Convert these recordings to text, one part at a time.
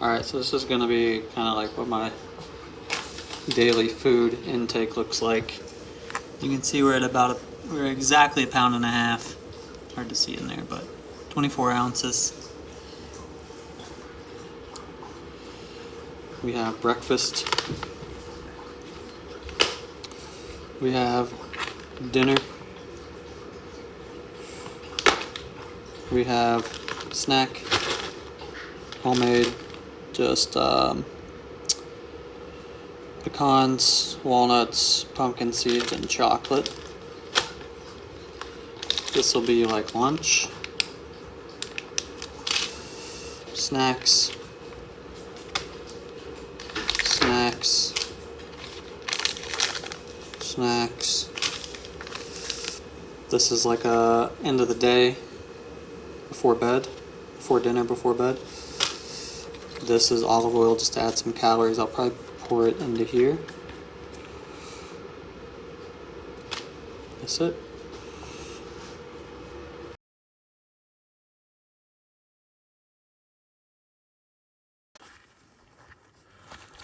Alright, so this is going to be kind of like what my daily food intake looks like. You can see we're at we're exactly 1.5 pounds. Hard to see in there, but 24 ounces. We have breakfast. We have dinner. We have snack, homemade, just pecans, walnuts, pumpkin seeds, and chocolate. This will be like lunch. Snacks. Snacks. Snacks. This is like a end of the day before bed, before dinner, before bed. This is olive oil just to add some calories. I'll probably pour it into here. That's it.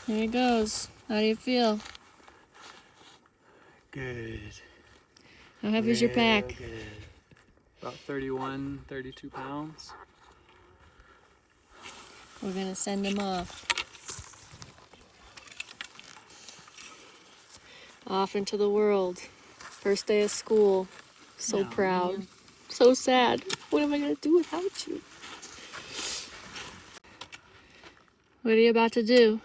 There it goes. How do you feel? Good. How heavy is your pack? Good. About 31, 32 pounds. We're gonna send him off. Off into the world. First day of school. So Yeah, proud. man. So sad. What am I gonna do without you? What are you about to do?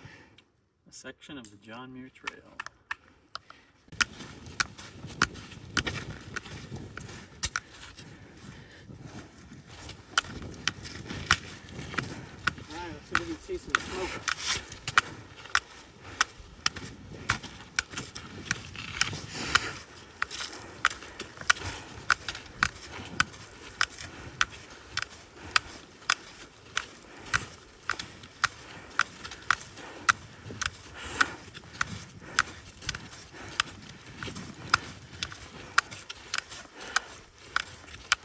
A section of the John Muir Trail. Alright, let's see if we can see some smoke.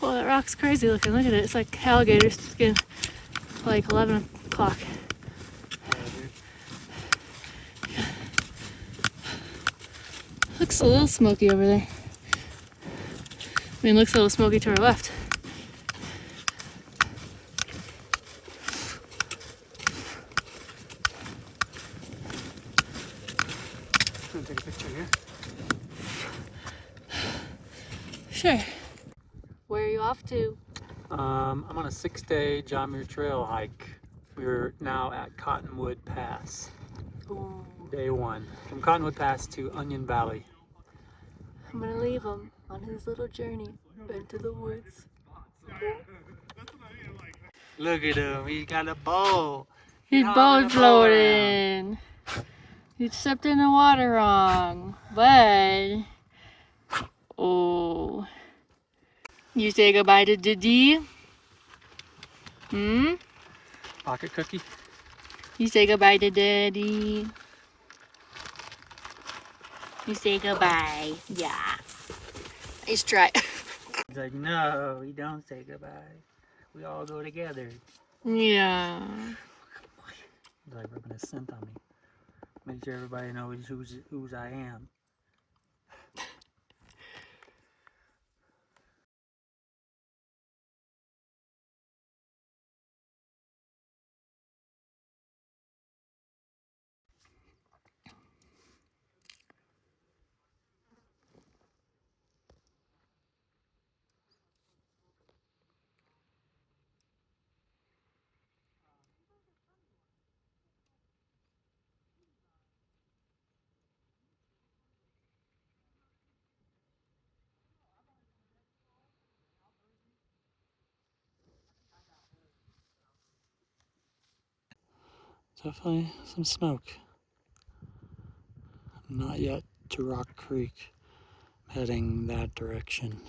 Well, that rock's crazy looking. Look at it. It's like alligator skin. Like 11 o'clock. Looks a little smoky over there. I mean, looks a little smoky to our left. I'm gonna take a picture here. Sure. Where are you off to? I'm on a 6-day John Muir Trail hike. We're now at Cottonwood Pass. Ooh. Day 1. From Cottonwood Pass to Onion Valley. I'm gonna leave him on his little journey into the woods. Look at him, he's got a bowl. He's boat floating. He stepped in the water wrong, but oh, you say goodbye to Didi? Pocket cookie. You say goodbye to Daddy. You say goodbye. Yeah. Nice try. He's like, no, we don't say goodbye. We all go together. Yeah. He's like rubbing his scent on me. Make sure everybody knows whose I am. Definitely some smoke. Not yet to Rock Creek. I'm heading that direction.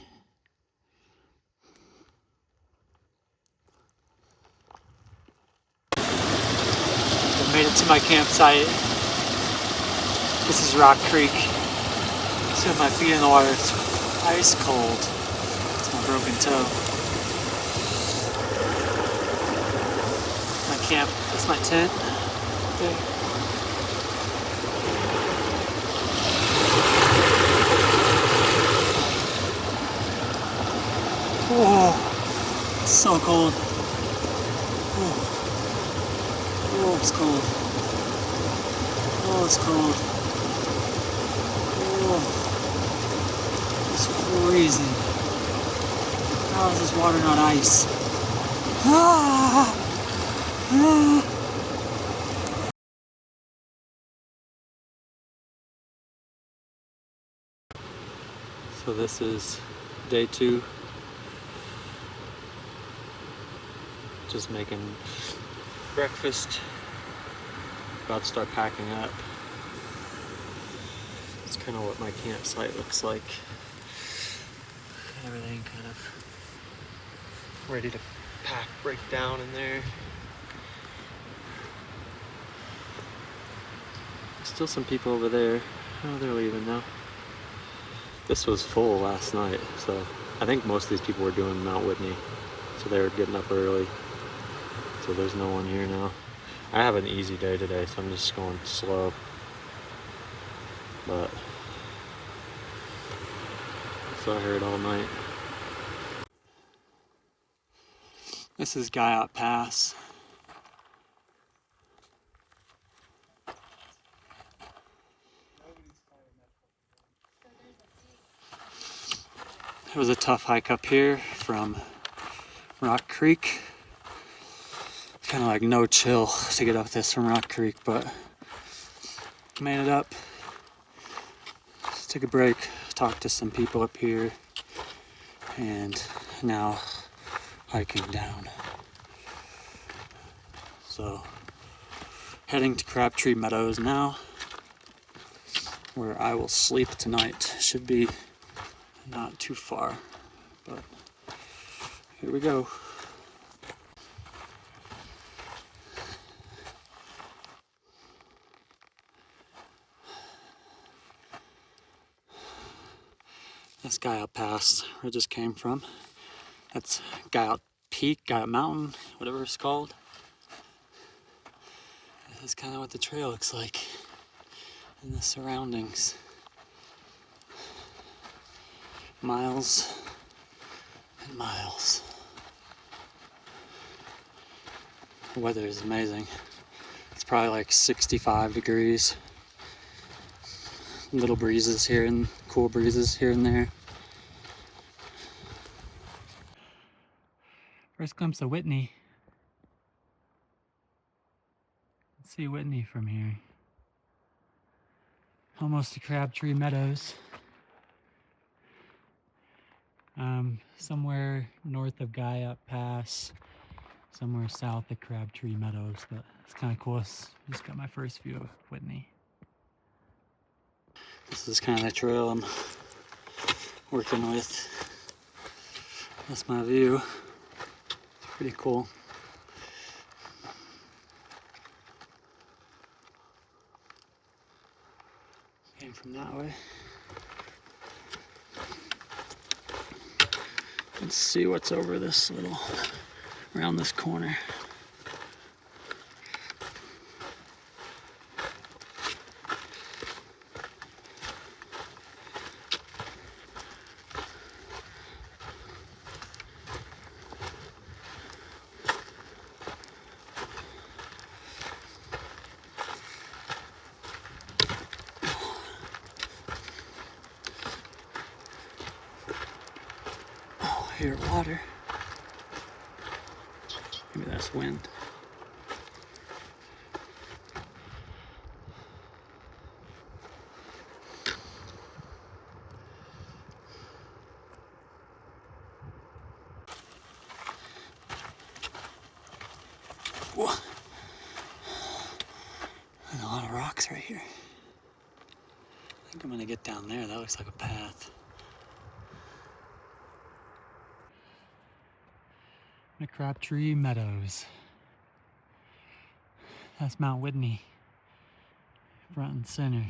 I made it to my campsite. This is Rock Creek. See my feet in the water. It's ice cold. It's my broken toe. My camp. That's my tent. Okay. Oh, it's so cold. Oh, it's cold. Oh, it's cold. Oh, it's freezing. How is this water not ice? Ah! Ah! So this is day 2. Just making breakfast. About to start packing up. It's kind of what my campsite looks like. Everything kind of ready to pack, break down in there. Still some people over there. Oh, they're leaving now. This was full last night, so I think most of these people were doing Mount Whitney, so they were getting up early. So there's no one here now. I have an easy day today, so I'm just going slow. But so I heard all night. This is Garnet Pass. It was a tough hike up here from Rock Creek. Kind of like no chill to get up this from Rock Creek, but made it up. Just took a break, talked to some people up here, and now hiking down. So heading to Crabtree Meadows now, where I will sleep tonight. Should be not too far, but here we go. This Garnet Pass, where I just came from. That's Garnet Peak, Garnet Mountain, whatever it's called. This is kind of what the trail looks like in the surroundings. Miles and miles. The weather is amazing. It's probably like 65 degrees. Little breezes here and cool breezes here and there. First glimpse of Whitney. Let's see Whitney from here. Almost to Crabtree Meadows. Somewhere north of Garnet Pass, somewhere south of Crabtree Meadows, but it's kind of cool. Just got my first view of Whitney. This is kind of the trail I'm working with. That's my view. It's pretty cool. Came from that way. Let's see what's over this little, around this corner. I hear water. Maybe that's wind. Whoa. There's a lot of rocks right here. I think I'm gonna get down there. That looks like a path. The Crabtree Meadows. That's Mount Whitney, front and center.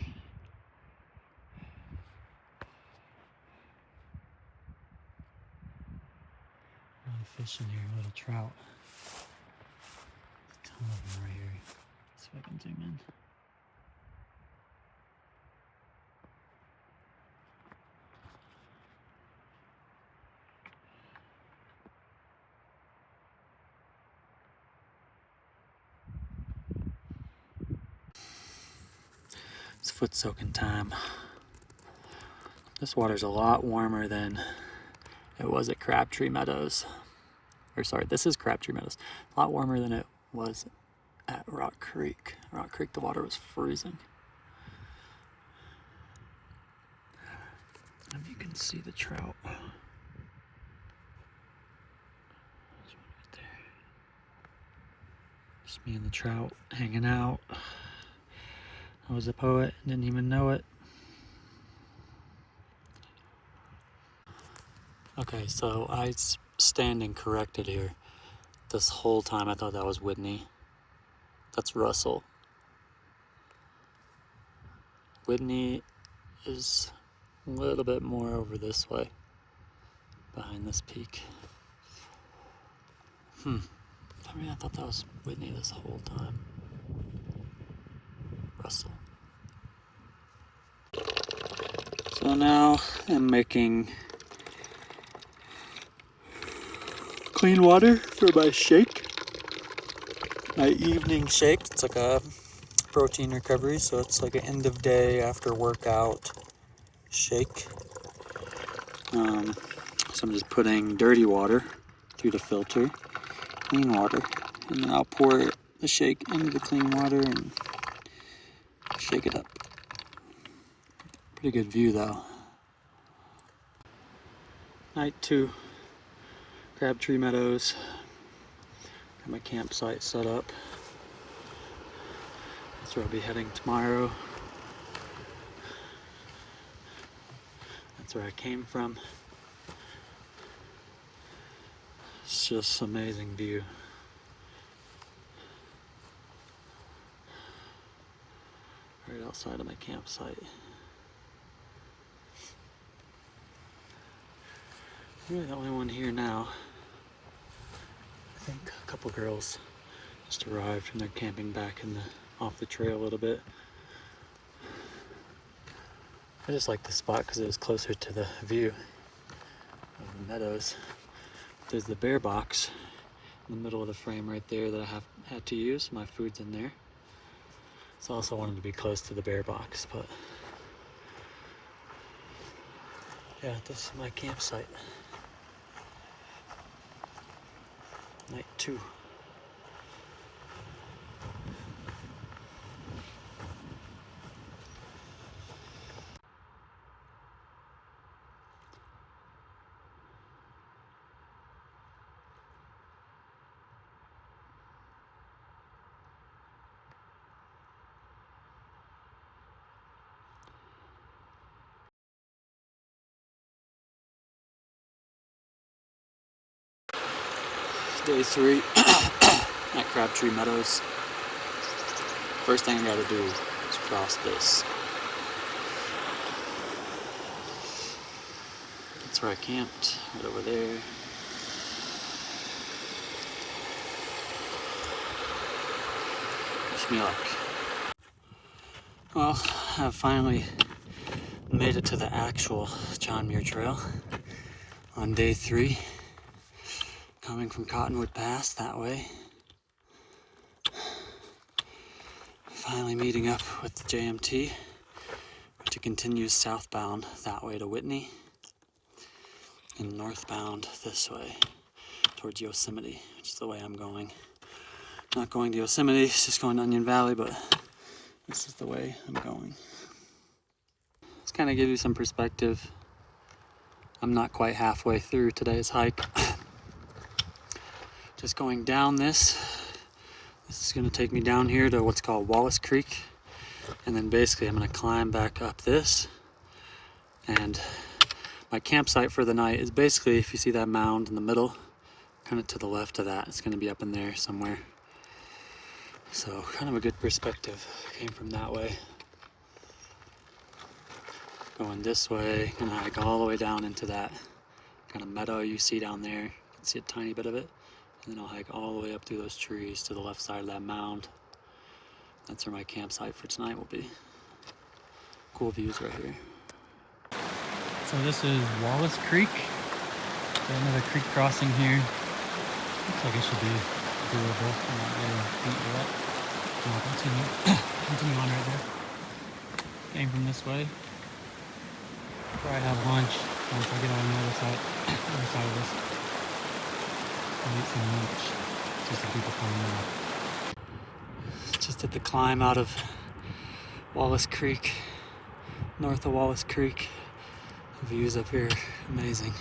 A lot of fish in here, little trout. I'm looking right here. See if I can zoom in. It's foot soaking time. This water's a lot warmer than it was at Crabtree Meadows. Or sorry, this is Crabtree Meadows. A lot warmer than it was at Rock Creek. Rock Creek, the water was freezing. And you can see the trout. There's one right there. Just me and the trout hanging out. I was a poet, didn't even know it. Okay, so I standing corrected here. This whole time I thought that was Whitney. That's Russell. Whitney is a little bit more over this way, behind this peak. I mean, I thought that was Whitney this whole time. Russell. So now I'm making clean water for my shake. My evening shake. It's like a protein recovery, so it's like an end of day after workout shake. So I'm just putting dirty water through the filter, clean water, and then I'll pour the shake into the clean water and shake it up. Pretty good view though. Night 2, Crabtree Meadows. Got my campsite set up. That's where I'll be heading tomorrow. That's where I came from. It's just amazing view. Right outside of my campsite. I'm really the only one here now. I think a couple girls just arrived and they're camping back off the trail a little bit. I just like the spot because it was closer to the view of the meadows. There's the bear box in the middle of the frame right there that I had to use. My food's in there. So I also wanted to be close to the bear box, but yeah, this is my campsite. Night 2. Day 3 at Crabtree Meadows. First thing I gotta do is cross this. That's where I camped, right over there. Wish me luck. Well, I've finally made it to the actual John Muir Trail on day 3. Coming from Cottonwood Pass that way. Finally meeting up with the JMT, which continues southbound that way to Whitney, and northbound this way towards Yosemite, which is the way I'm going. Not going to Yosemite, it's just going to Onion Valley, but this is the way I'm going. Just kind of give you some perspective. I'm not quite halfway through today's hike. Just going down this. This is going to take me down here to what's called Wallace Creek. And then basically I'm going to climb back up this. And my campsite for the night is basically, if you see that mound in the middle, kind of to the left of that, it's going to be up in there somewhere. So kind of a good perspective. Came from that way. Going this way, gonna hike all the way down into that kind of meadow you see down there. You can see a tiny bit of it. And then I'll hike all the way up through those trees to the left side of that mound. That's where my campsite for tonight will be. Cool views right here. So this is Wallace Creek. Got another creek crossing here. Looks like it should be doable. I'm not getting feet wet. I'll continue on right there. Came from this way. Probably have lunch once I get on the other side of this. I'll eat some lunch just to keep it coming out. Just at the climb out of Wallace Creek, north of Wallace Creek. The views up here, amazing.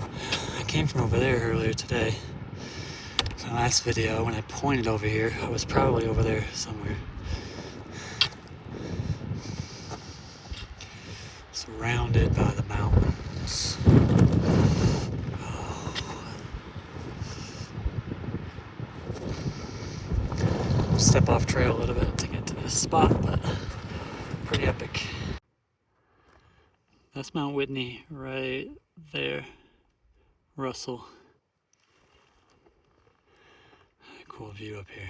I came from over there earlier today. My last video, when I pointed over here, I was probably over there somewhere. Surrounded by the mountains. Step off trail a little bit to get to this spot, but pretty epic. That's Mount Whitney right there. Russell. Cool view up here.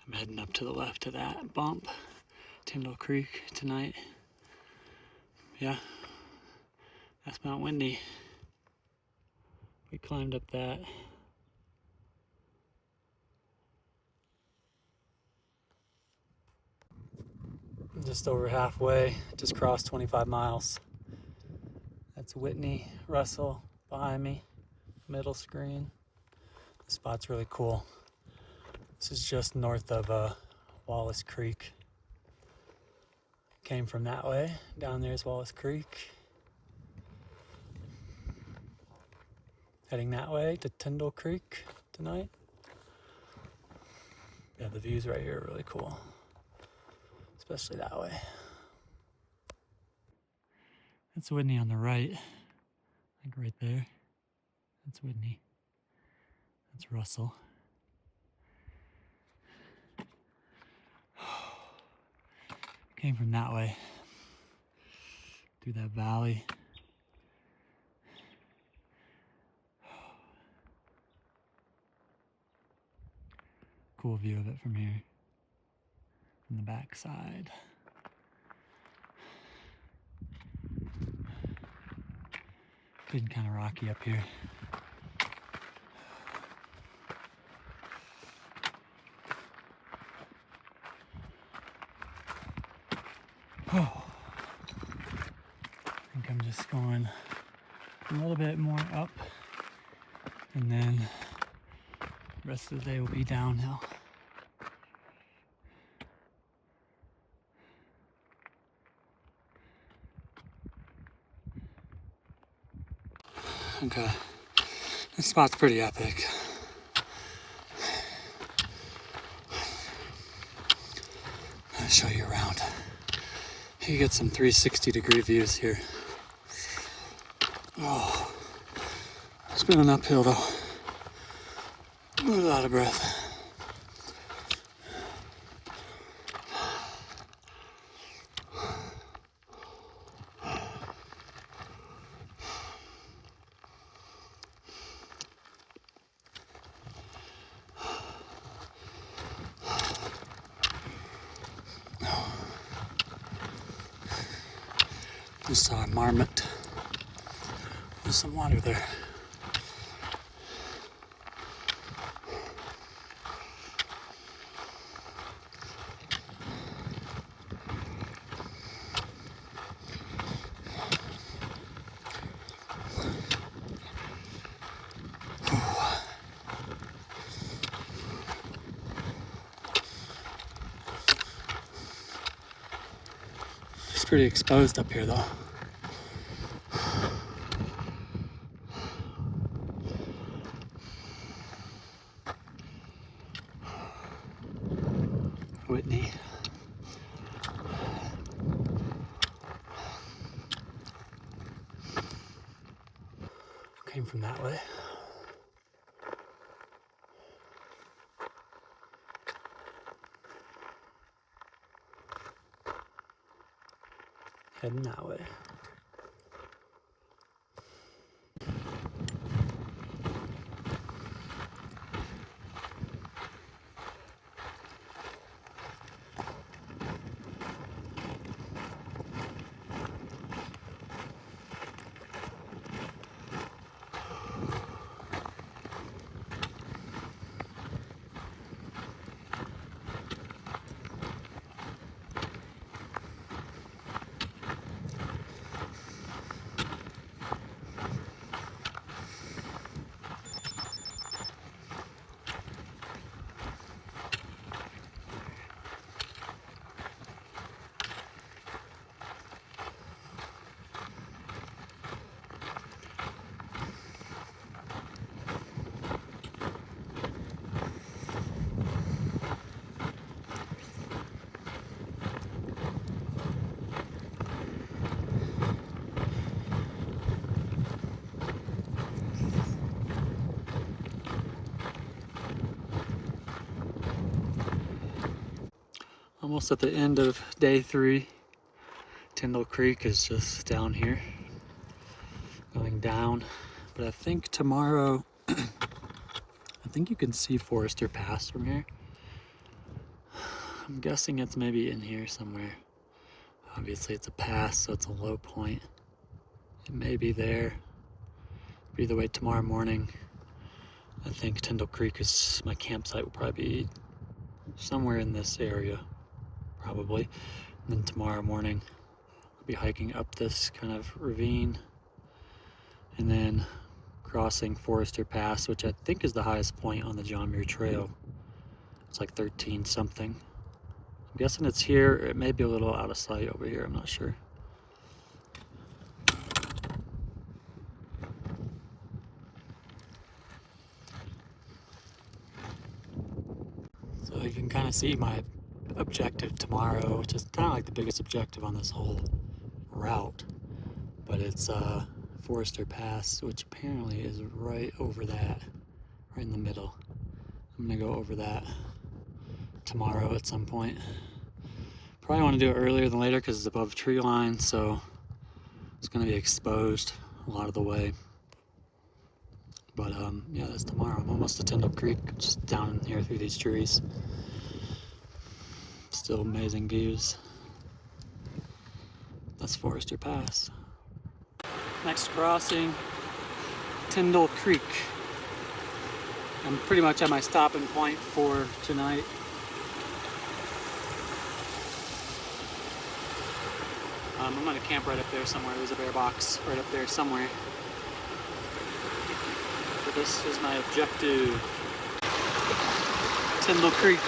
I'm heading up to the left of that bump, Tyndall Creek tonight. Yeah, that's Mount Whitney. We climbed up that. Just over halfway, just crossed 25 miles. That's Whitney, Russell behind me, middle screen. The spot's really cool. This is just north of Wallace Creek. Came from that way. Down there's Wallace Creek. Heading that way to Tyndall Creek tonight. Yeah, the views right here are really cool. Especially that way. That's Whitney on the right. Like right there. That's Whitney. That's Russell. Came from that way. Through that valley. Cool view of it from here. From the back side. Getting kind of rocky up here. Oh. I think I'm just going a little bit more up, and then the rest of the day will be downhill. Okay, this spot's pretty epic. I'll show you around. You get some 360-degree views here. Oh, it's been an uphill though. I'm a little out of breath. Just saw a marmot. There's some water there. It's pretty exposed up here though. Whitney. Came from that way. Heading that way. Almost at the end of day 3. Tyndall Creek is just down here, going down. But I think tomorrow, I think you can see Forester Pass from here. I'm guessing it's maybe in here somewhere. Obviously it's a pass, so it's a low point. It may be there. But either way, tomorrow morning, I think Tyndall Creek is, my campsite will probably be somewhere in this area, probably. And then tomorrow morning, I'll be hiking up this kind of ravine and then crossing Forester Pass, which I think is the highest point on the John Muir Trail. It's like 13 something. I'm guessing it's here. It may be a little out of sight over here, I'm not sure. So you can kind of see my objective tomorrow, which is kind of like the biggest objective on this whole route. But it's Forester Pass, which apparently is right over that, right in the middle. I'm gonna go over that tomorrow at some point. Probably want to do it earlier than later because it's above tree line, so it's gonna be exposed a lot of the way. But yeah, that's tomorrow. I'm almost to Tyndall Creek, just down in here through these trees. Still amazing views. That's Forester Pass. Next crossing, Tyndall Creek. I'm pretty much at my stopping point for tonight. I'm gonna camp right up there somewhere. There's a bear box right up there somewhere. So this is my objective. Tyndall Creek.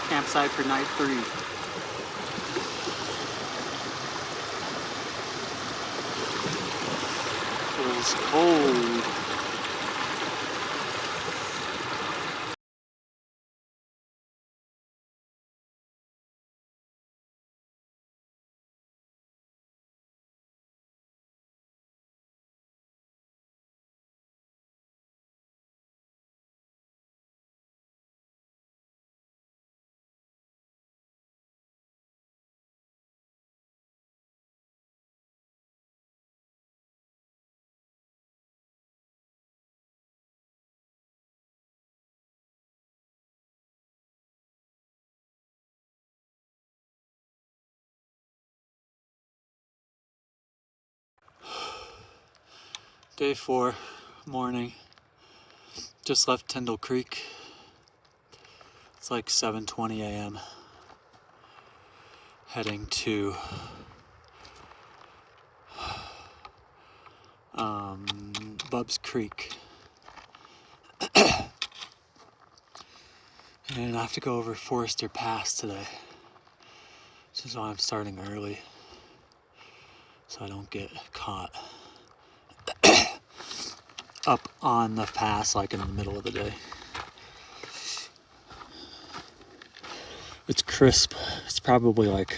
Campsite for night 3. It was cold. Day 4, morning. Just left Tyndall Creek. It's like 7:20 a.m. Heading to Bubb's Creek. And I have to go over Forester Pass today. This is why I'm starting early, so I don't get caught up on the pass like in the middle of the day. It's crisp. It's probably like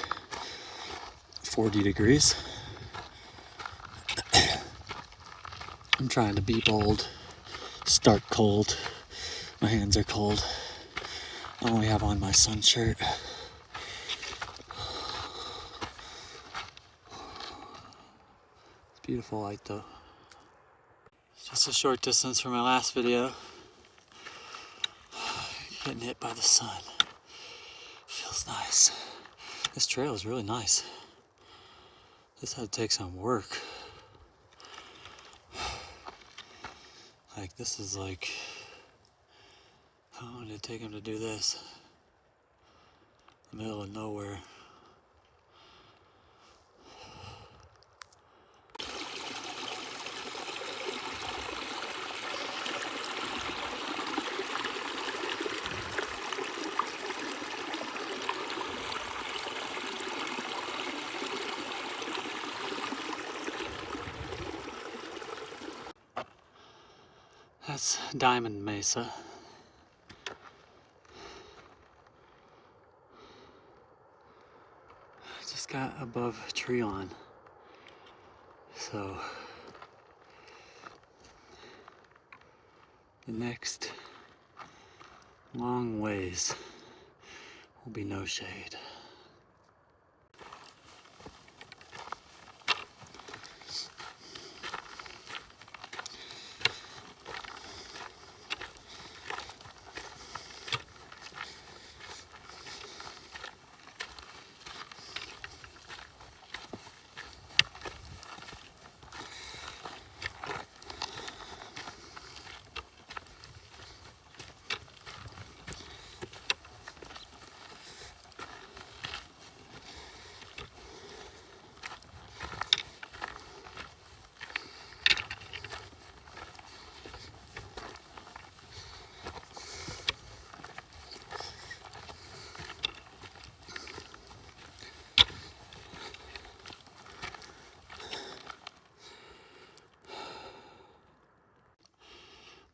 40 degrees. I'm trying to be bold, start cold. My hands are cold. I only have on my sun shirt. It's beautiful light though. It's just a short distance from my last video. Getting hit by the sun. Feels nice. This trail is really nice. This had to take some work. Like this is like, how long did it take him to do this? In the middle of nowhere. That's Diamond Mesa. Just got above tree line. So the next long ways will be no shade.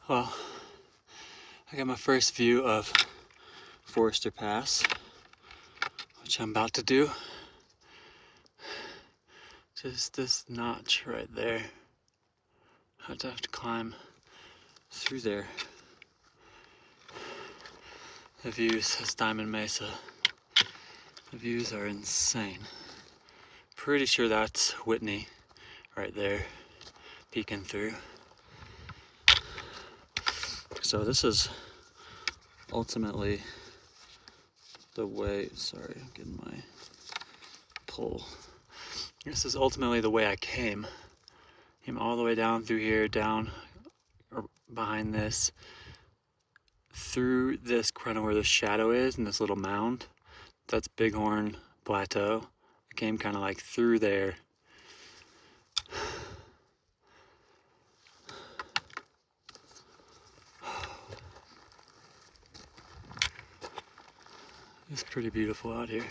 Well, I got my first view of Horseshoe Pass, which I'm about to do. Just this notch right there. I'd have to climb through there. The views, says Diamond Mesa. The views are insane. Pretty sure that's Whitney right there, peeking through. So this is ultimately the way, sorry, I'm getting my pole. This is ultimately the way I came. Came all the way down through here, down or behind this, through this kind of where the shadow is and this little mound. That's Bighorn Plateau. I came kind of like through there. It's pretty beautiful out here.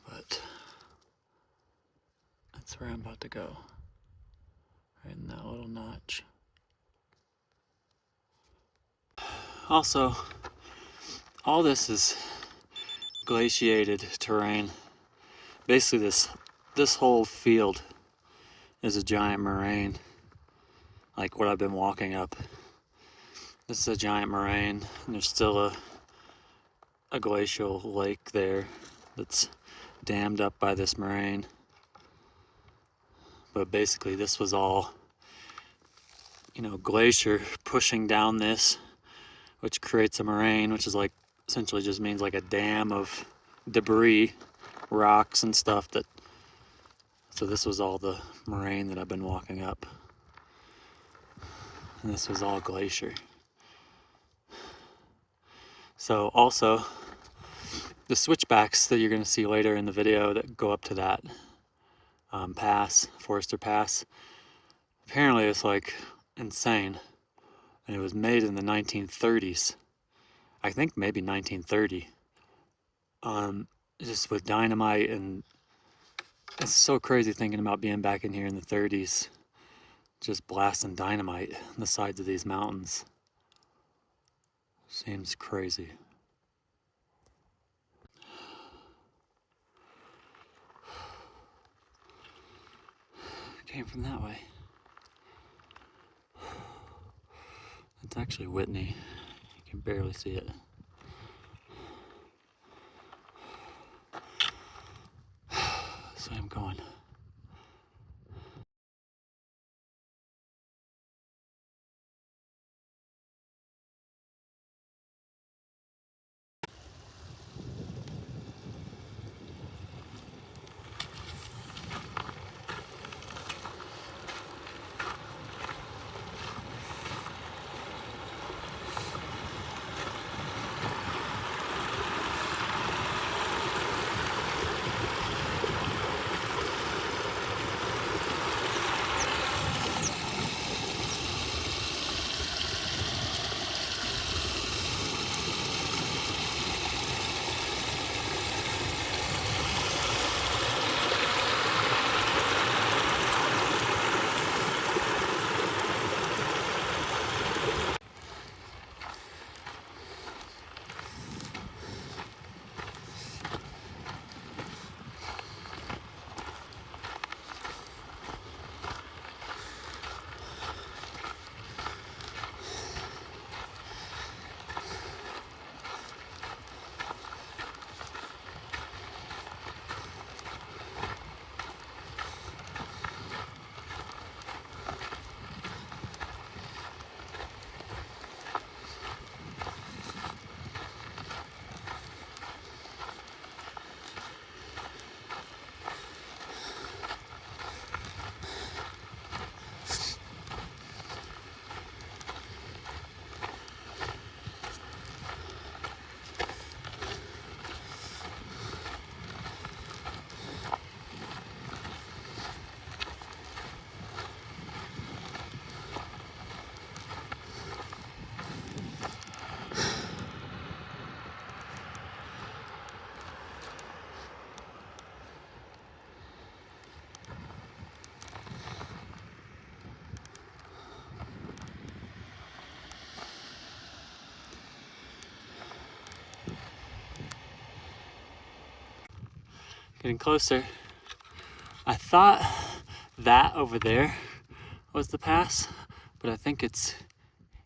But that's where I'm about to go. Right in that little notch. Also, all this is glaciated terrain. Basically this whole field is a giant moraine, like what I've been walking up. This is a giant moraine, and there's still a glacial lake there that's dammed up by this moraine. But basically this was all, you know, glacier pushing down this, which creates a moraine, which is like, essentially just means like a dam of debris, rocks and stuff that, so this was all the moraine that I've been walking up. And this was all glacier. So also, the switchbacks that you're going to see later in the video that go up to that pass, Horseshoe Pass, apparently it's like insane. And it was made in the 1930s. I think maybe 1930. Just with dynamite, and it's so crazy thinking about being back in here in the 30s, just blasting dynamite on the sides of these mountains. Seems crazy. Came from that way. It's actually Whitney. You can barely see it. So I'm going. Getting closer. I thought that over there was the pass, but I think it's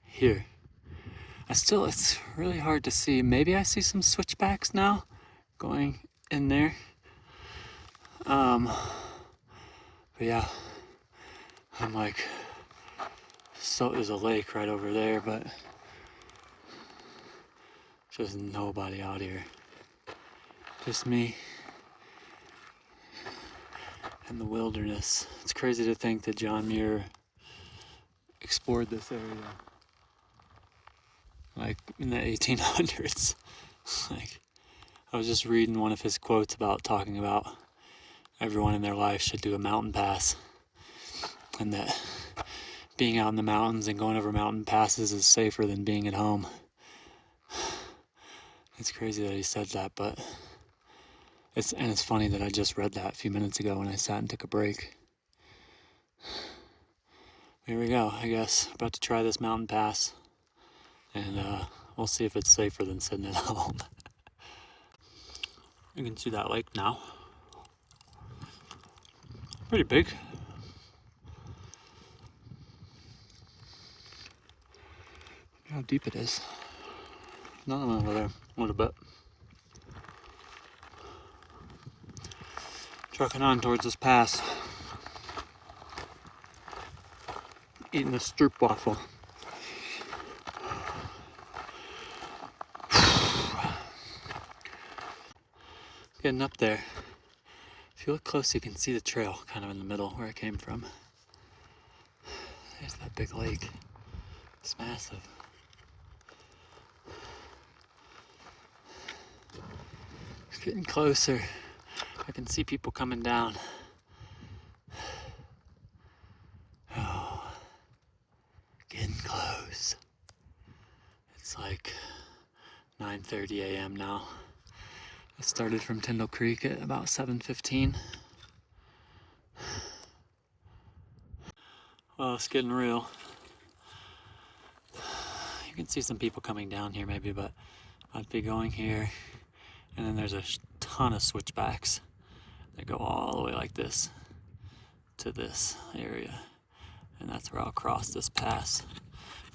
here. It's really hard to see. Maybe I see some switchbacks now going in there. But yeah, I'm like, so there's a lake right over there, but just nobody out here. Just me and the wilderness. It's crazy to think that John Muir explored this area like in the 1800s. Like, I was just reading one of his quotes about talking about everyone in their life should do a mountain pass, and that being out in the mountains and going over mountain passes is safer than being at home. It's crazy that he said that, but it's funny that I just read that a few minutes ago when I sat and took a break. Here we go, I guess. About to try this mountain pass, and we'll see if it's safer than sitting at home. You can see that lake now. Pretty big. Look how deep it is. Another one over there, a little bit. Trucking on towards this pass. Eating a stroop waffle. Getting up there. If you look close, you can see the trail kind of in the middle where I came from. There's that big lake. It's massive. It's getting closer. I can see people coming down. Oh, getting close. It's like 9:30 a.m. now. I started from Tyndall Creek at about 7:15. Well, it's getting real. You can see some people coming down here maybe, but I'd be going here, and then there's a ton of switchbacks that go all the way like this to this area, and that's where I'll cross this pass,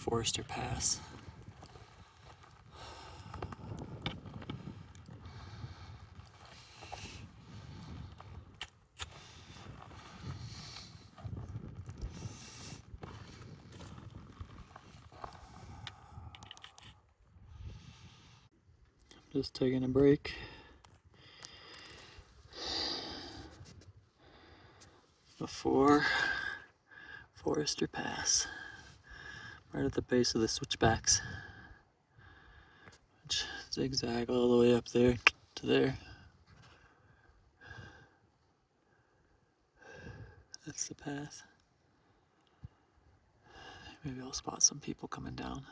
Horseshoe Pass. Just taking a break. Before Horseshoe Pass, right at the base of the switchbacks, which zigzag all the way up there to there. That's the path. Maybe I'll spot some people coming down.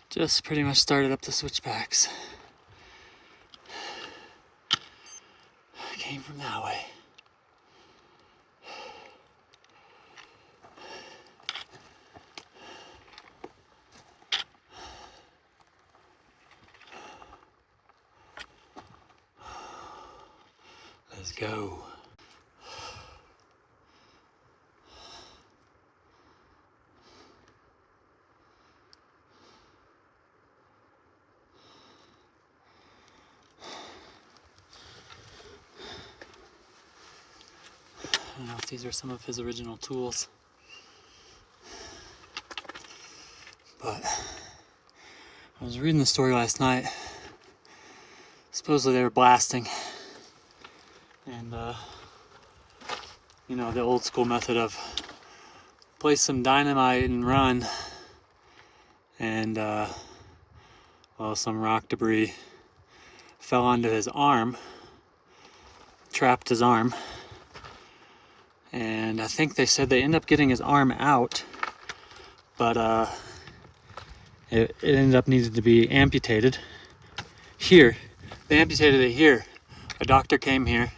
Just pretty much started up the switchbacks. I came from that way. Let's go. I don't know if these are some of his original tools, but I was reading the story last night. Supposedly they were blasting, and you know, the old school method of place some dynamite and run, and well, some rock debris fell onto his arm, trapped his arm. And I think they said they ended up getting his arm out, but it ended up needing to be amputated. Here, they amputated it here. A doctor came here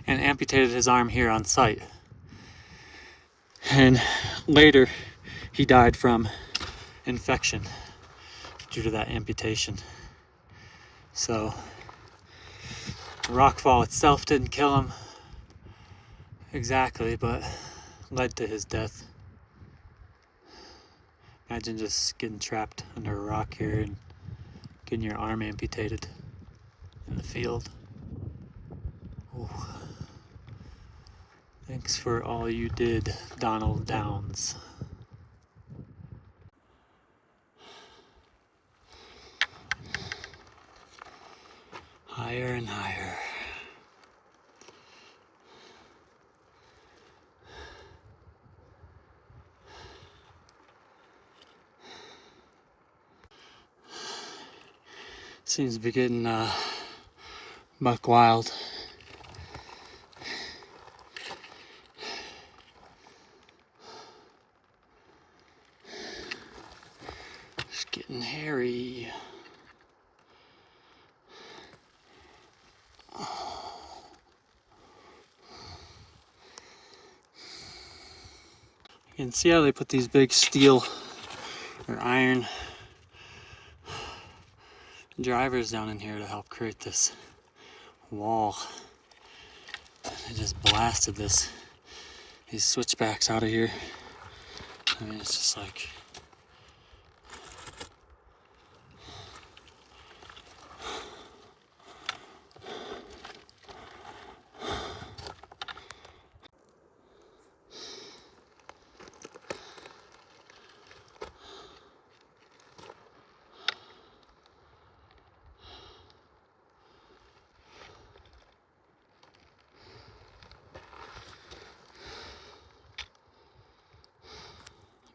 and amputated his arm here on site. And later, he died from infection due to that amputation. So, the rockfall itself didn't kill him exactly, but led to his death. Imagine just getting trapped under a rock here and getting your arm amputated in the field. Ooh. Thanks for all you did, Donald Downs. Higher and higher. Seems to be getting buck wild. It's getting hairy. You can see how they put these big steel or iron drivers down in here to help create this wall. They just blasted these switchbacks out of here. I mean, it's just like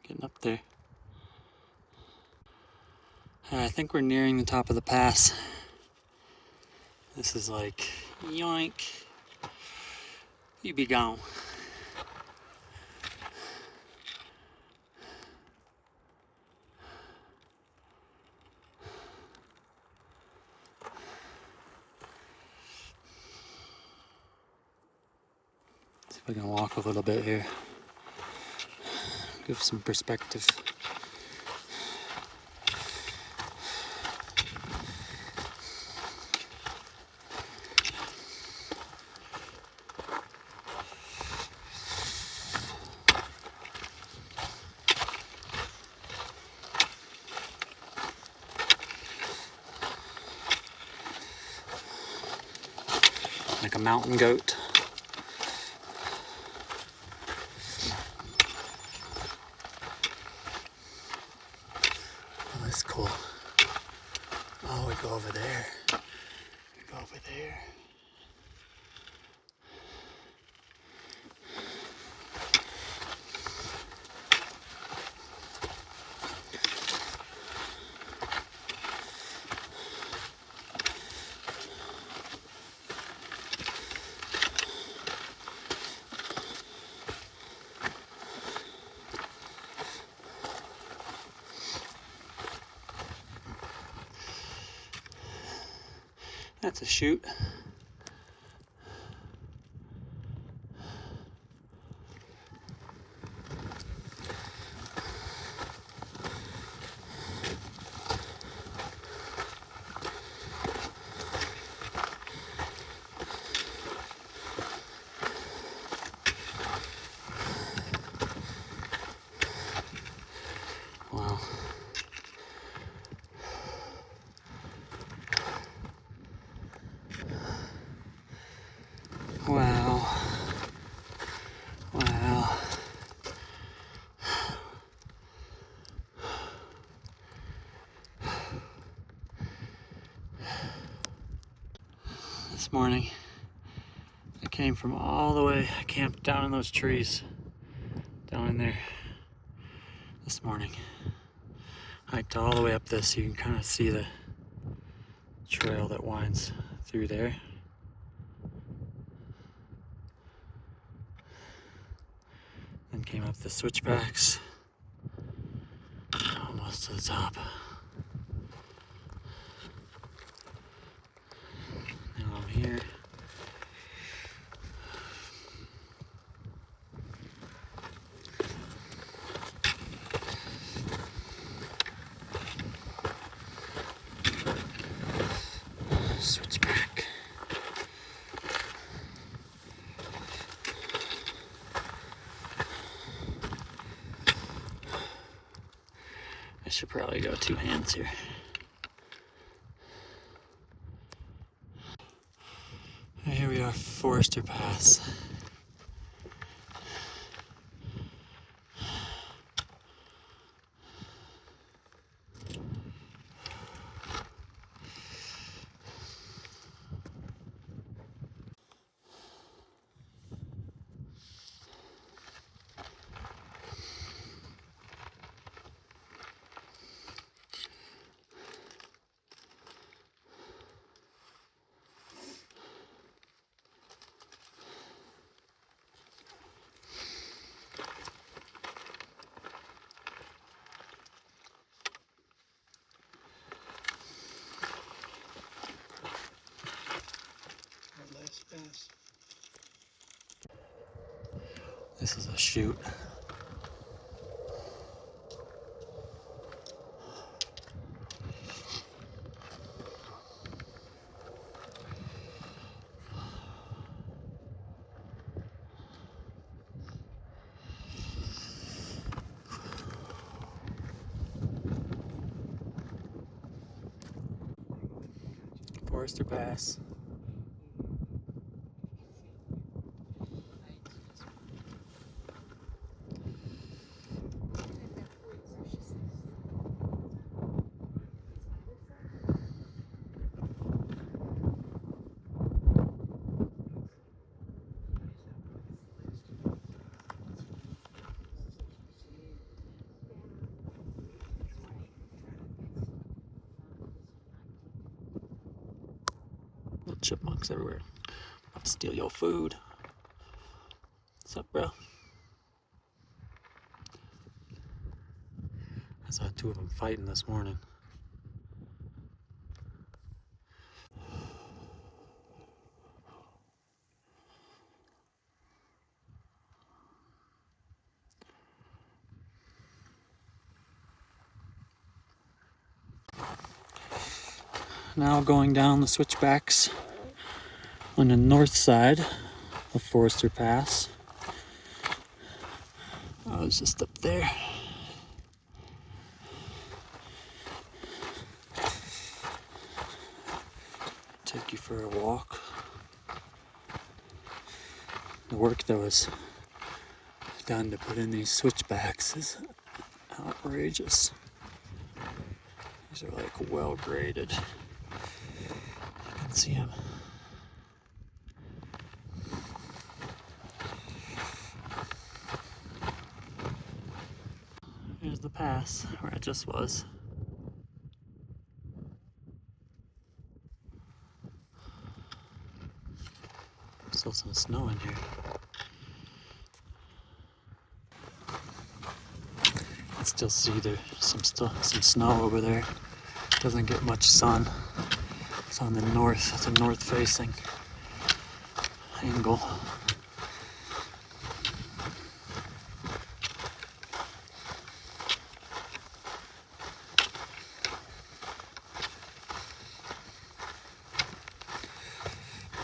getting up there. I think we're nearing the top of the pass. This is like, yoink, you be gone. See if I can walk a little bit here. Give some perspective. Like a mountain goat. Oh, that's cool. Oh, we go over there. We go over there. That's a chute. Wow. Wow. Wow. This morning, I came from all the way, I camped down in those trees, down in there this morning. Hiked all the way up this, so you can kind of see the trail that winds through there. Then Came up the switchbacks, almost to the top. Now I'm here. Switchback. I should probably go 2 hands here. And here we are, Horseshoe Pass. Pass. This is a chute. Horseshoe Pass. Little chipmunks everywhere. About to steal your food. What's up, bro? I saw 2 of them fighting this morning. Now going down the switchbacks on the north side of Horseshoe Pass. I was just up there. Take you for a walk. The work that was done to put in these switchbacks is outrageous. These are like well graded. You can see them. Here's the pass where I just was. Still some snow in here. I can still see there's some snow over there. Doesn't get much sun. It's on the north. It's a north facing angle.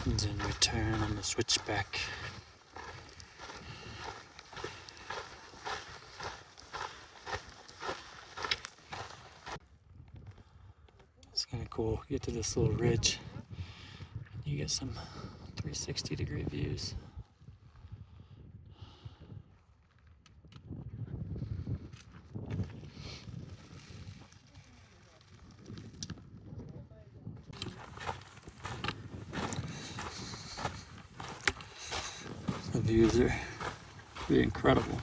And then return on the switchback. It's kind of cool. You get to this little ridge, you get some 360-degree views. The views are pretty incredible.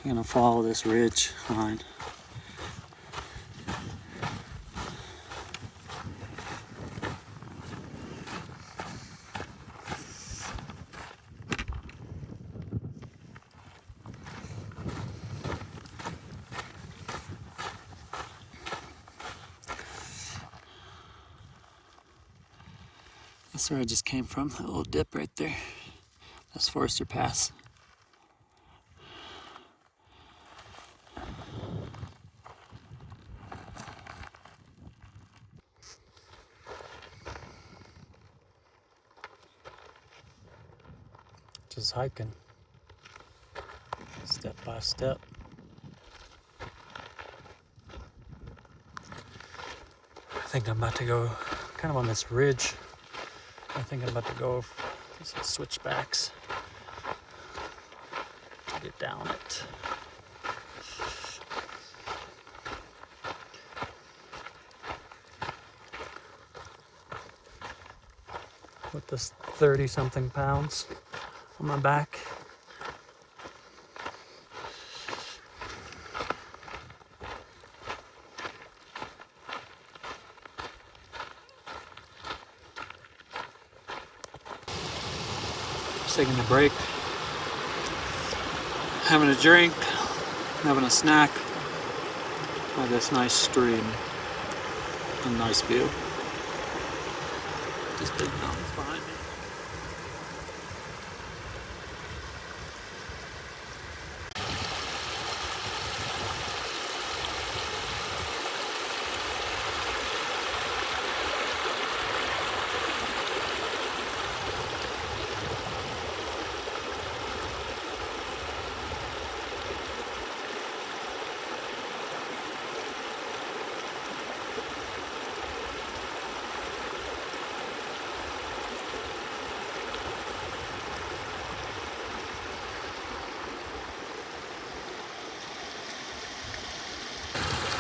I'm gonna follow this ridge line. That's where I just came from, that little dip right there. That's Horseshoe Pass. Just hiking, step by step. I think I'm about to go kind of on this ridge. I think I'm about to go through some switchbacks to get down it. With this 30-something pounds on my back. Just taking a break, having a drink, having a snack by this nice stream. A nice view. Just big mountains behind me.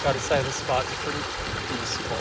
Gotta say, this spot's pretty peaceful.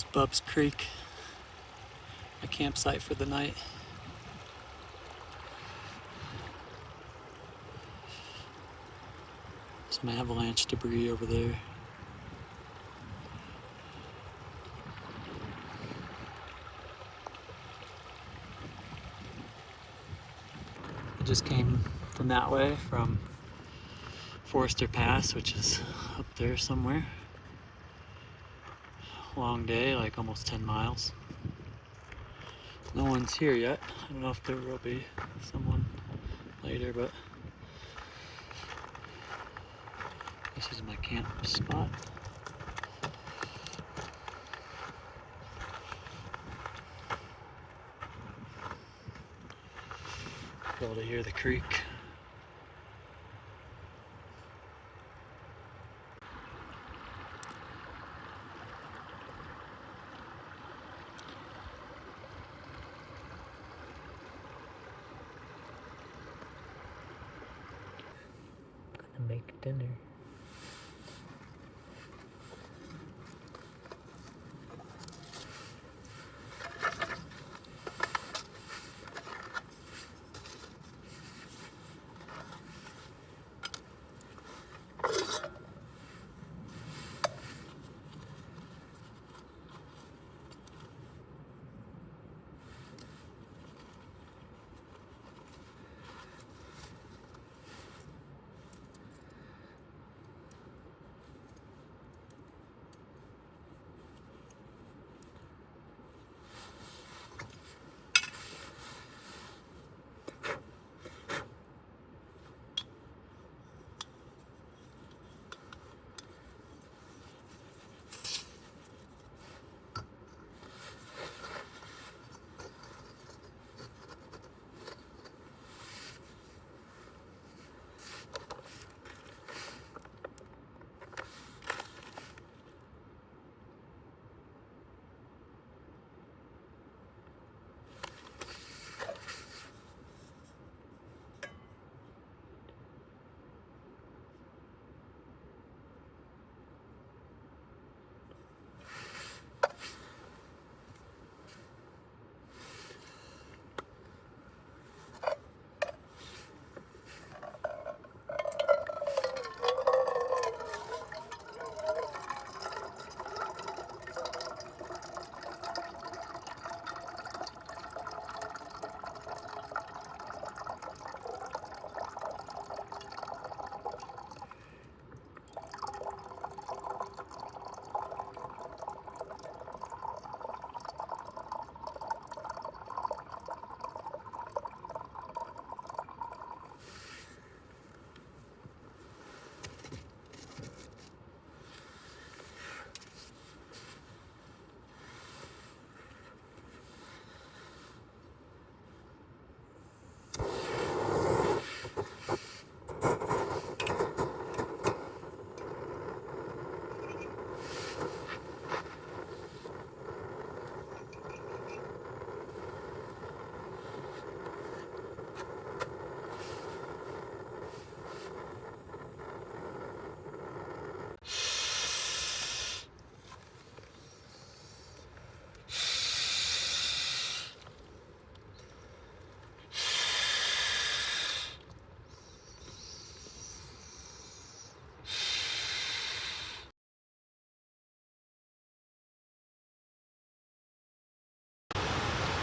It's Bubb's Creek, a campsite for the night. Some avalanche debris over there. I just came from that way, from Horseshoe Pass, which is up there somewhere. Long day, like almost 10 miles. No one's here yet. I don't know if there will be someone later, but this is my camp spot. Be able to hear the creek. Gonna make dinner.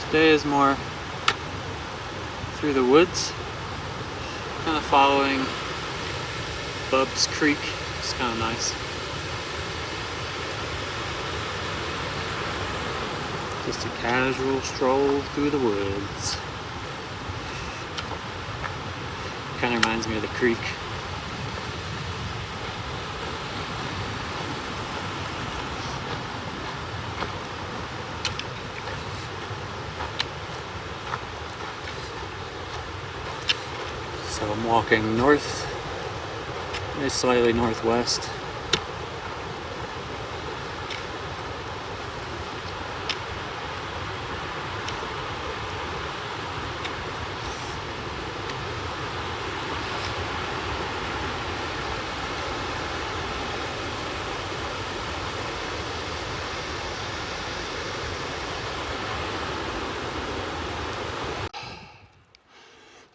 Today is more through the woods, kind of following Bubb's Creek. It's kind of nice. Just a casual stroll through the woods. Kind of reminds me of the creek. So I'm walking north, maybe slightly northwest.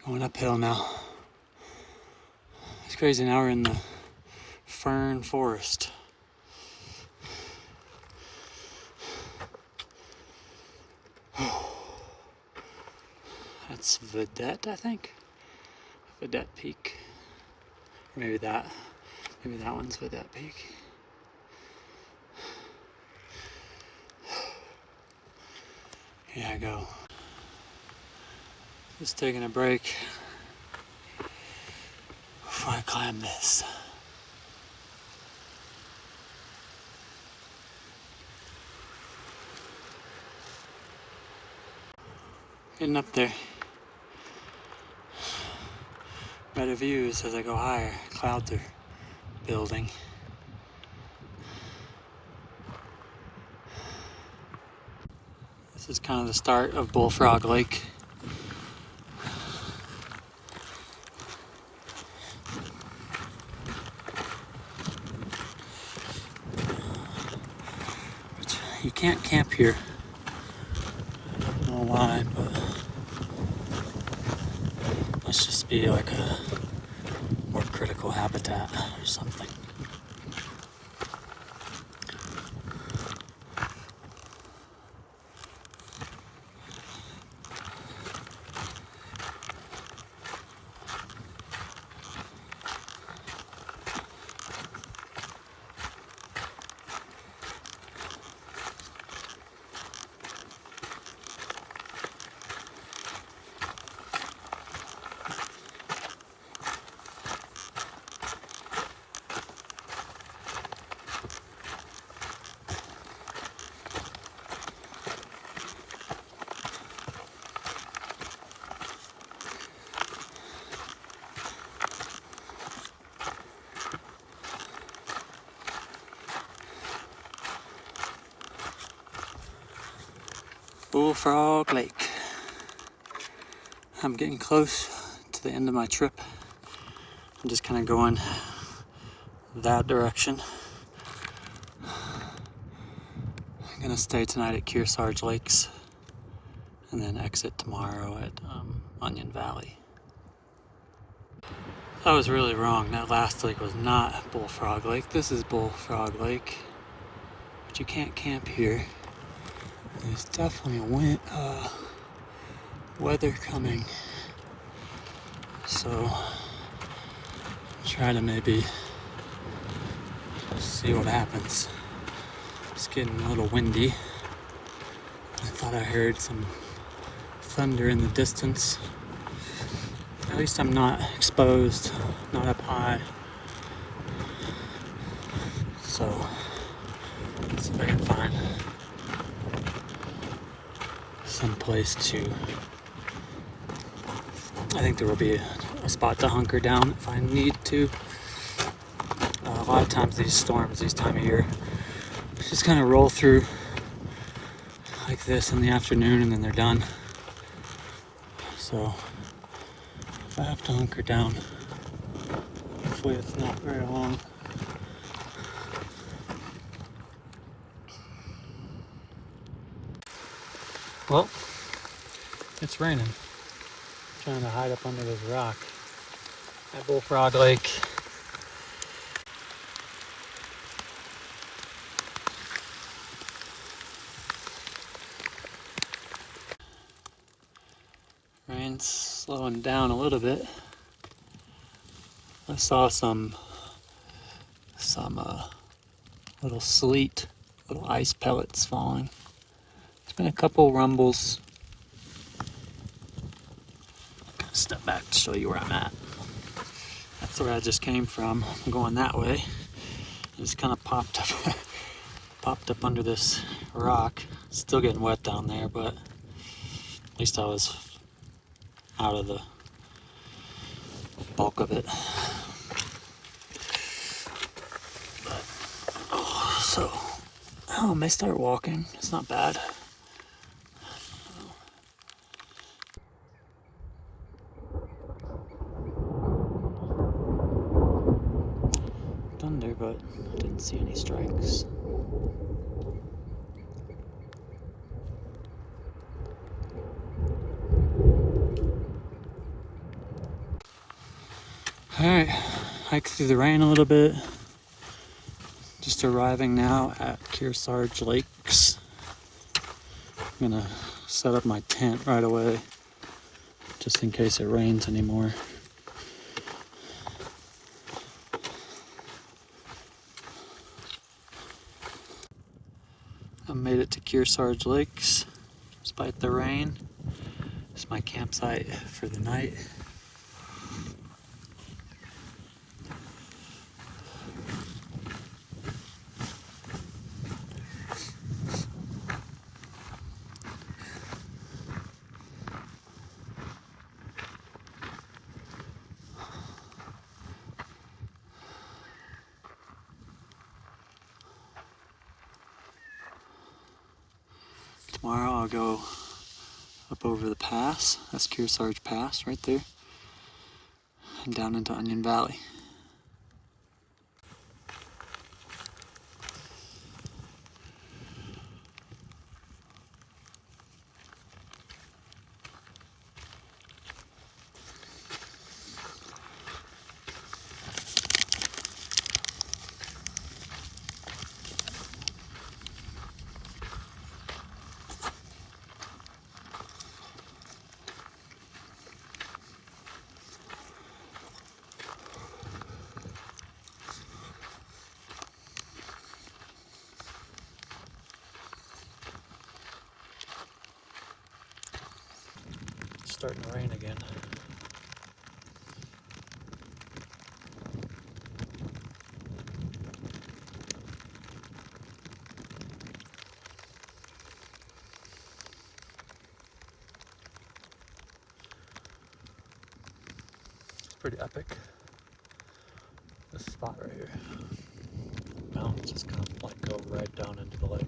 Going uphill now. It's crazy, now we're in the fern forest. That's Vedette, I think. Vedette Peak. Or maybe that one's Vedette Peak. Here I go. Just taking a break before I climb this. Getting up there. Better views as I go higher. Clouds are building. This is kind of the start of Bullfrog Lake. You can't camp here. I don't know why, but must just be like a more critical habitat or something. Bullfrog Lake. I'm getting close to the end of my trip. I'm just kind of going that direction. I'm gonna stay tonight at Kearsarge Lakes and then exit tomorrow at Onion Valley. I was really wrong. That last lake was not Bullfrog Lake. This is Bullfrog Lake, but you can't camp here. There's definitely weather coming, so try to maybe see what happens. It's getting a little windy. I thought I heard some thunder in the distance. At least I'm not exposed, not up high. So let's see if I can find some place to. I think there will be a spot to hunker down if I need to. A lot of times these storms, this time of year, just kind of roll through like this in the afternoon and then they're done. So if I have to hunker down, hopefully it's not very long. Well, it's raining. I'm trying to hide up under this rock at Bullfrog Lake. Rain's slowing down a little bit. I saw some little sleet, little ice pellets falling. There's been a couple rumbles. Step back to show you where I'm at. That's where I just came from. I'm going that way. It just kind of popped up under this rock. Still getting wet down there, but at least I was out of the bulk of it. But, I may start walking. It's not bad. Thunder, but I didn't see any strikes. Alright, hike through the rain a little bit. Just arriving now at Kearsarge Lakes. I'm gonna set up my tent right away, just in case it rains anymore. I made it to Kearsarge Lakes, despite the rain. It's my campsite for the night. Tomorrow I'll go up over the pass. That's Kearsarge Pass right there. And down into Onion Valley. Starting to rain again. It's pretty epic. This spot right here. Mountains just kind of like go right down into the lake.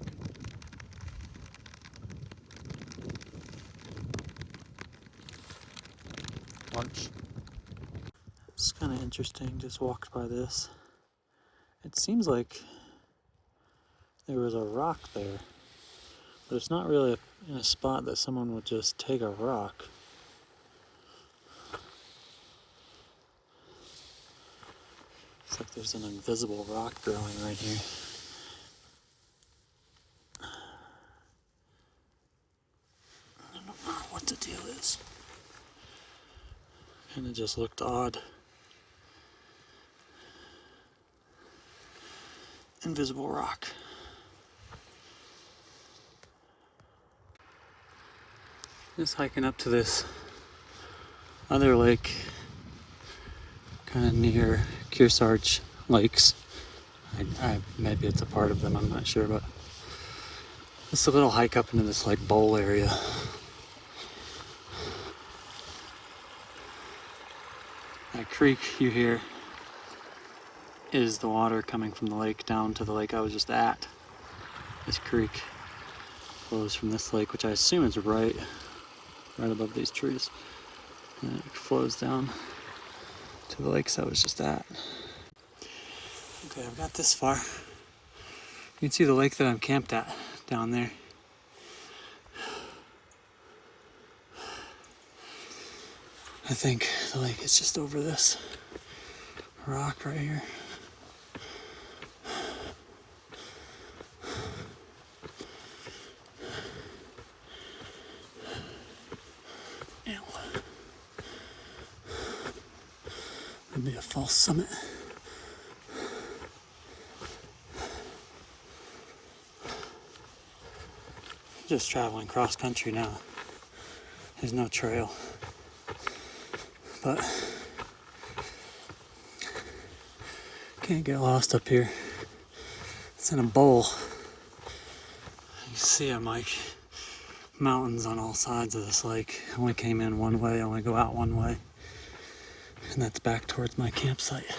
Lunch. It's kind of interesting, just walked by this. It seems like there was a rock there, but it's not really in a spot that someone would just take a rock. It's like there's an invisible rock growing right here. I don't know what the deal is. And it just looked odd. Invisible rock. Just hiking up to this other lake, kind of near Kearsarge Lakes. Maybe it's a part of them, I'm not sure, but it's a little hike up into this like bowl area. That creek you hear is the water coming from the lake down to the lake I was just at. This creek flows from this lake, which I assume is right above these trees. And it flows down to the lakes I was just at. Okay, I've got this far. You can see the lake that I'm camped at down there. I think the lake is just over this rock right here. Ew. That'd be a false summit. Just traveling cross country now. There's no trail. But can't get lost up here. It's in a bowl. You see I'm like mountains on all sides of this lake. I only came in one way, I only go out one way. And that's back towards my campsite.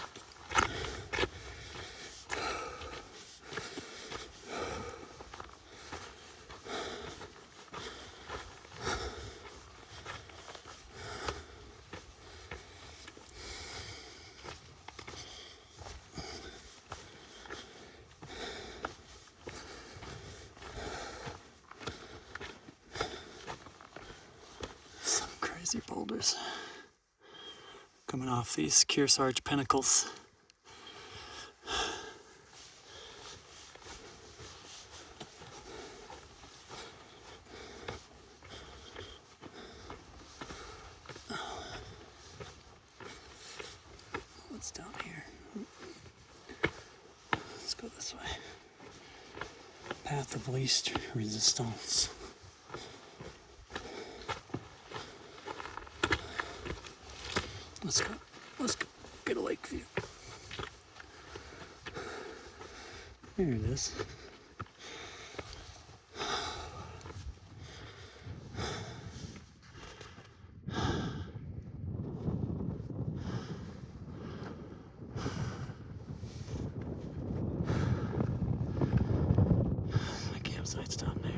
Boulders. Coming off these Kearsarge pinnacles. What's down here? Let's go this way. Path of least resistance. Let's go. Let's go get a lake view. There it is. My campsite's down there.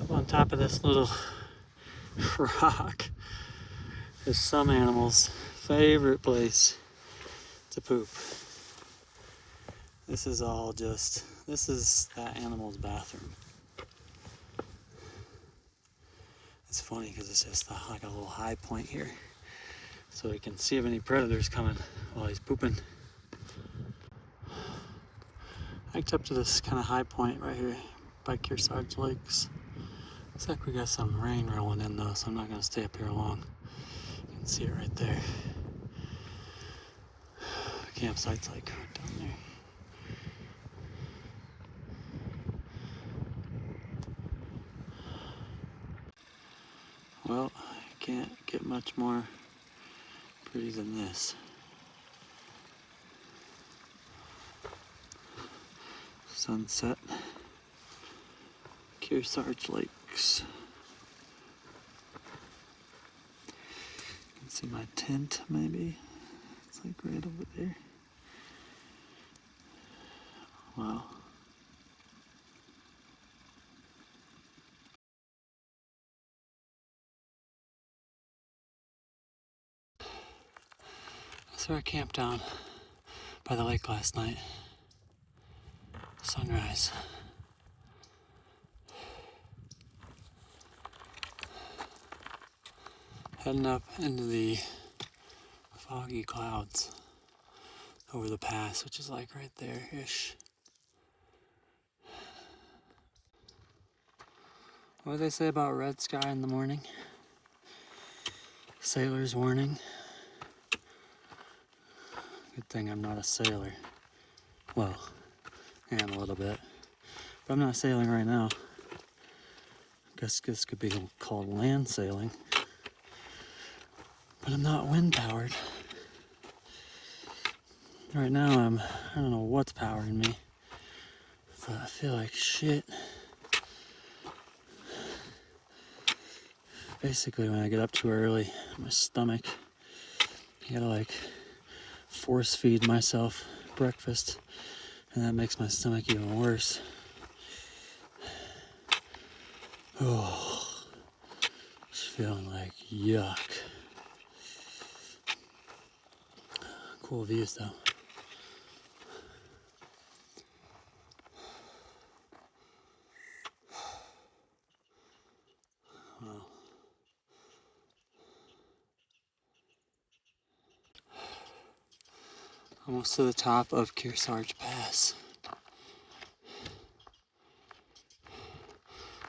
Up on top of this little rock is some animals' favorite place to poop. This is that animal's bathroom. It's funny because it's just like a little high point here, so he can see if any predators coming while he's pooping. Hiked up to this kind of high point right here by Kearsarge Lakes. Looks like we got some rain rolling in though, so I'm not gonna stay up here long. You can see it right there. The campsite's like right down there. Well, I can't get much more pretty than this. Sunset. Kearsarge Lakes. You can see my tent maybe. It's like right over there. Wow. That's where I camped down by the lake last night. Sunrise. Heading up into the foggy clouds over the pass, which is like right there-ish. What do they say about red sky in the morning? Sailor's warning. Good thing I'm not a sailor. Well, I am a little bit. But I'm not sailing right now. I guess this could be called land sailing. But I'm not wind powered. Right now I don't know what's powering me, but I feel like shit. Basically when I get up too early, my stomach, I gotta like force feed myself breakfast, and that makes my stomach even worse. Oh, just feeling like yuck. Cool views though. Wow. Almost to the top of Kearsarge Pass. I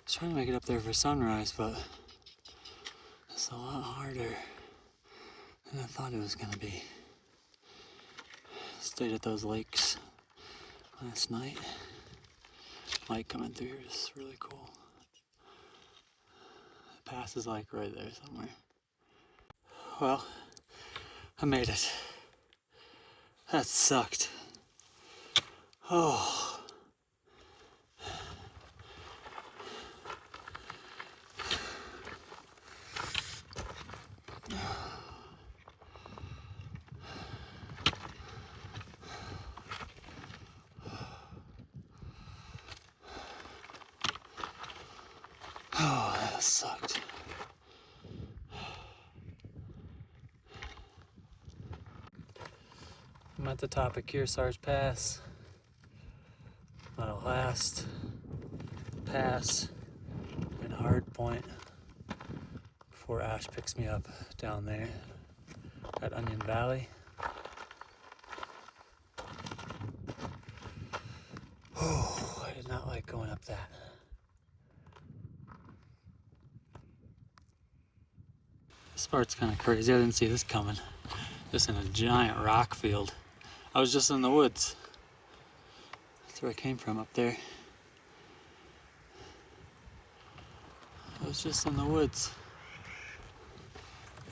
was trying to make it up there for sunrise, but it's a lot harder than I thought it was gonna be. Stayed at those lakes last night. Light coming through here is really cool. The pass is like right there somewhere. Well, I made it. That sucked. Oh. Oh, that sucked. I'm at the top of Kearsarge Pass. My last Pass and hard point before Ash picks me up down there at Onion Valley. Oh, I did not like going up that. This part's kind of crazy. I didn't see this coming. Just in a giant rock field. I was just in the woods. That's where I came from, up there. I was just in the woods.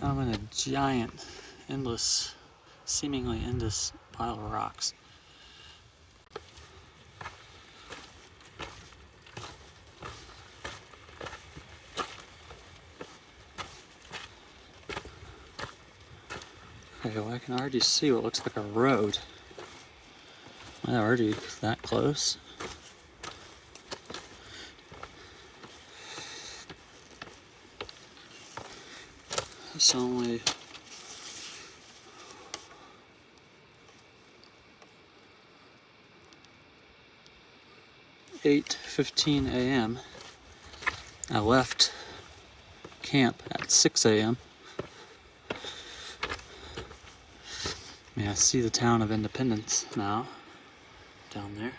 Now I'm in a giant, endless, seemingly endless pile of rocks. Okay, well I can already see what looks like a road. Am I already that close? It's only 8:15 a.m. I left camp at 6 a.m. I see the town of Independence now, down there.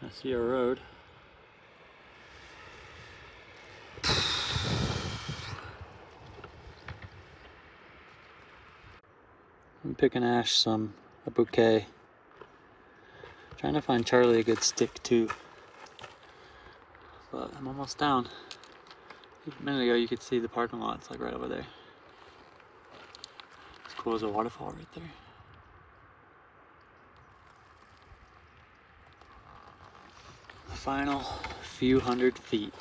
I see a road. I'm picking Ash a bouquet. Trying to find Charlie a good stick too. But I'm almost down. A minute ago you could see the parking lot, it's like right over there. As cool as a waterfall right there. The final few hundred feet.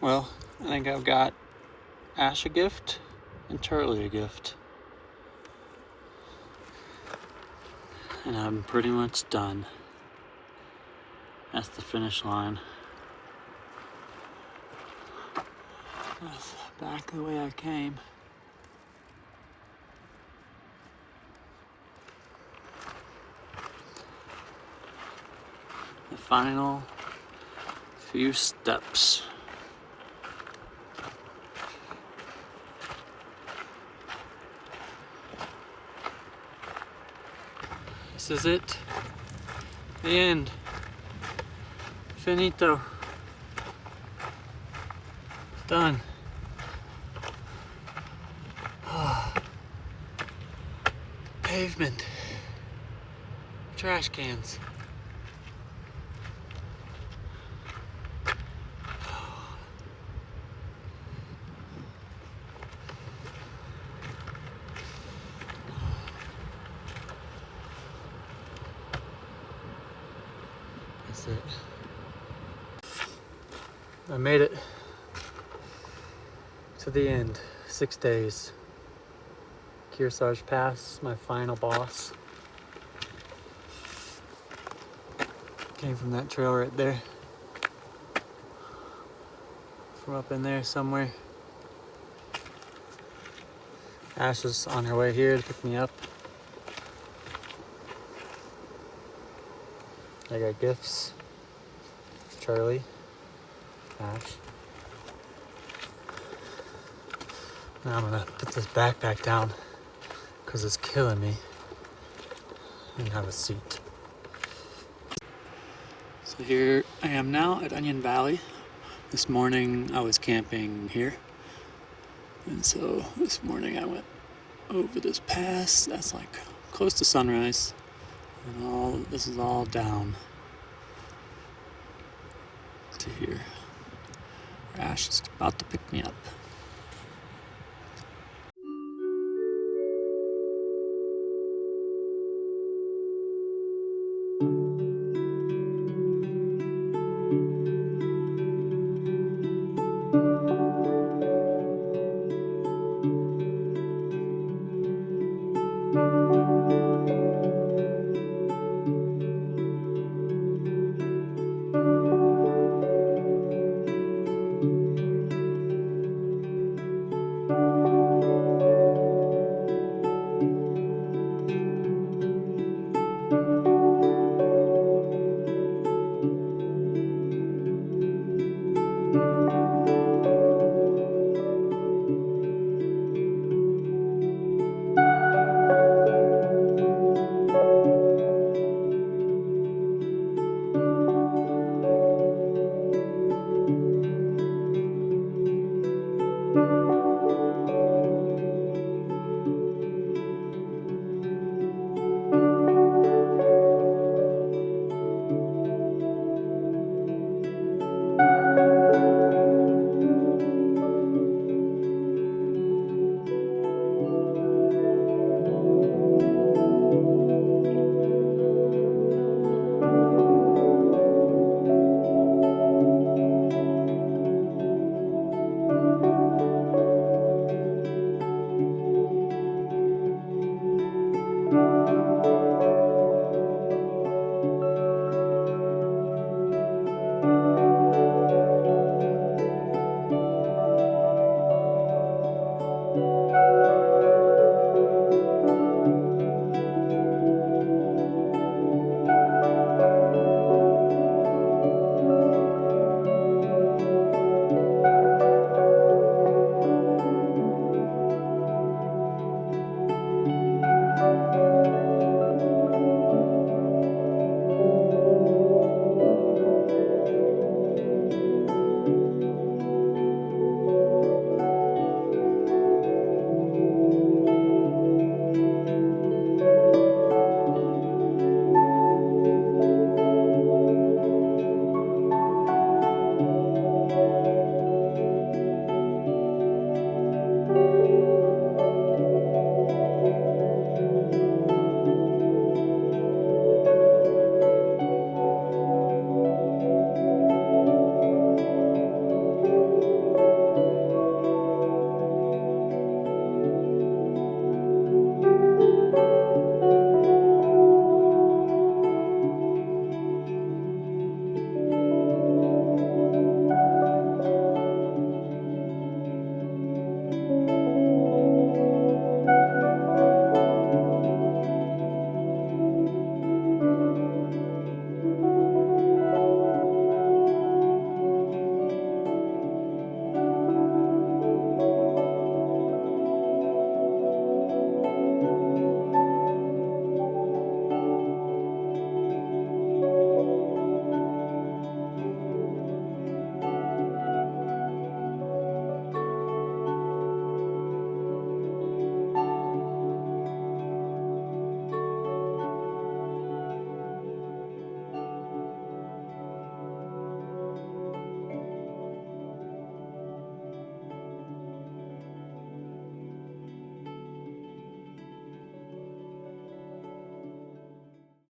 Well, I think I've got Ash a gift and Charlie a gift. And I'm pretty much done. That's the finish line. That's back the way I came. The final few steps. This is it. The end. Finito. Done. Pavement. Trash cans. That's it. I made it to the end. 6 days. Kearsarge Pass, my final boss. Came from that trail right there. From up in there somewhere. Ash is on her way here to pick me up. I got gifts. Charlie, Ash. Now I'm gonna put this backpack down because it's killing me. And have a seat. So here I am now at Onion Valley. This morning I was camping here. And so this morning I went over this pass. That's like close to sunrise. And this is all down to here. Ash is about to pick me up.